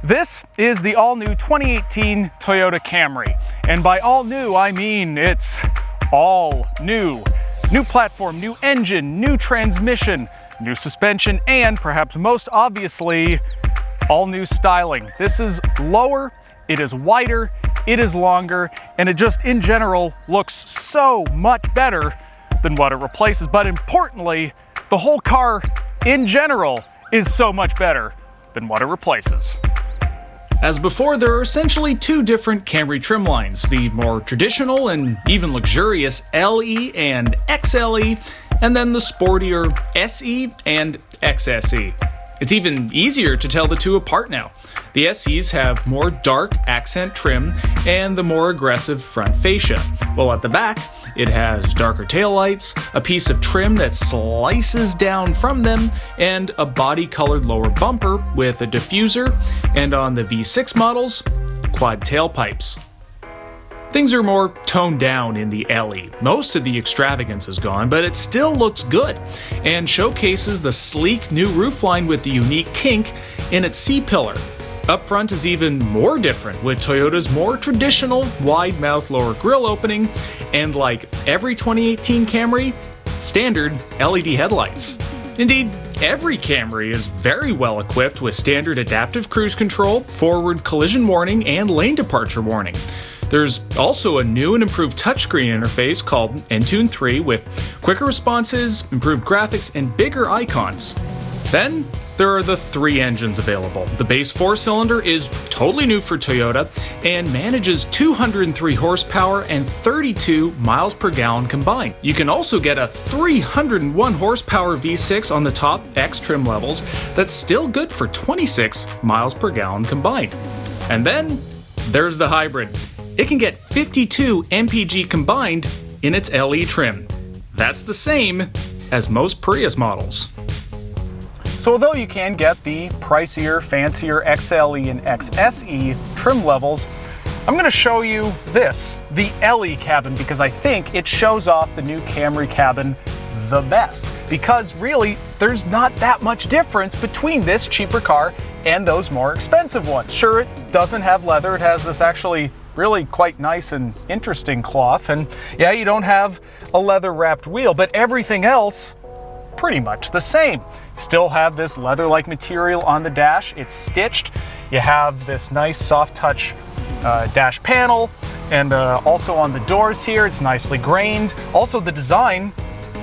This is the all-new 2018 Toyota Camry. And by all new, I mean it's all new. New platform, new engine, new transmission, new suspension, and perhaps most obviously, all new styling. This is lower, it is wider, it is longer, and it just in general looks so much better than what it replaces. But importantly, the whole car in general is so much better than what it replaces. As before, there are essentially two different Camry trim lines, the more traditional and even luxurious LE and XLE, and then the sportier SE and XSE. It's even easier to tell the two apart now. The SEs have more dark accent trim and the more aggressive front fascia, while at the back, it has darker taillights, a piece of trim that slices down from them, and a body-colored lower bumper with a diffuser, and on the V6 models, quad tailpipes. Things are more toned down in the LE. Most of the extravagance is gone, but it still looks good, and showcases the sleek new roofline with the unique kink in its C-pillar. Up front is even more different, with Toyota's more traditional wide-mouth lower grille opening, and like every 2018 Camry, standard LED headlights. Indeed, every Camry is very well equipped with standard adaptive cruise control, forward collision warning, and lane departure warning. There's also a new and improved touchscreen interface called Entune 3 with quicker responses, improved graphics, and bigger icons. Then, there are the three engines available. The base 4-cylinder is totally new for Toyota and manages 203 horsepower and 32 miles per gallon combined. You can also get a 301 horsepower V6 on the top X trim levels that's still good for 26 miles per gallon combined. And then, there's the hybrid. It can get 52 mpg combined in its LE trim. That's the same as most Prius models. So although you can get the pricier, fancier XLE and XSE trim levels, I'm going to show you this, the LE cabin, because I think it shows off the new Camry cabin the best. Because really, there's not that much difference between this cheaper car and those more expensive ones. Sure, it doesn't have leather, it has this actually really quite nice and interesting cloth, and yeah, you don't have a leather wrapped wheel, but everything else pretty much the same. Still have this leather-like material on the dash, it's stitched. You have this nice soft touch dash panel, and also on the doors here, it's nicely grained. Also, the design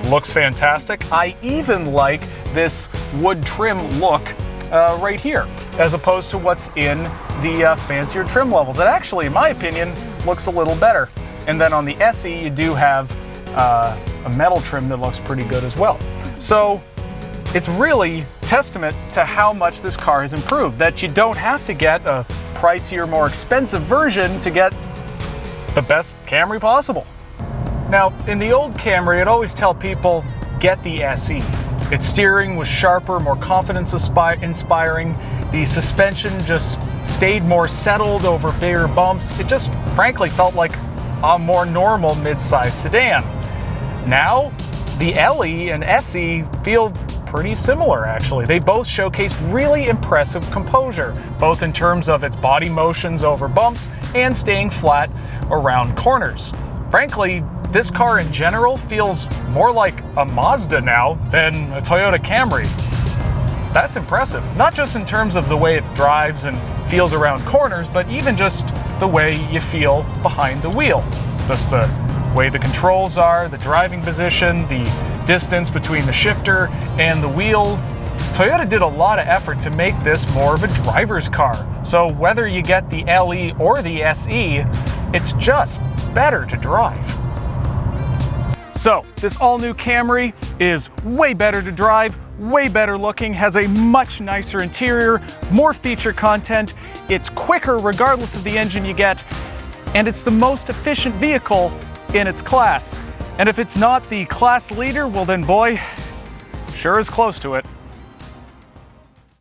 looks fantastic. I even like this wood trim look right here, as opposed to what's in the fancier trim levels. It actually, in my opinion, looks a little better. And then on the SE, you do have a metal trim that looks pretty good as well. So it's really testament to how much this car has improved, that you don't have to get a pricier, more expensive version to get the best Camry possible. Now, in the old Camry, I'd always tell people, get the SE. Its steering was sharper, more confidence-inspiring. The suspension just stayed more settled over bigger bumps. It just frankly felt like a more normal mid-size sedan. Now, the LE and SE feel pretty similar, actually. They both showcase really impressive composure, both in terms of its body motions over bumps and staying flat around corners. Frankly, this car in general feels more like a Mazda now than a Toyota Camry. That's impressive, not just in terms of the way it drives and feels around corners, but even just the way you feel behind the wheel. Just the way the controls are, the driving position, the distance between the shifter and the wheel. Toyota did a lot of effort to make this more of a driver's car. So whether you get the LE or the SE, it's just better to drive. So this all-new Camry is way better to drive, way better looking, has a much nicer interior, more feature content, it's quicker regardless of the engine you get, and it's the most efficient vehicle in its class. And if it's not the class leader, well then boy, sure is close to it.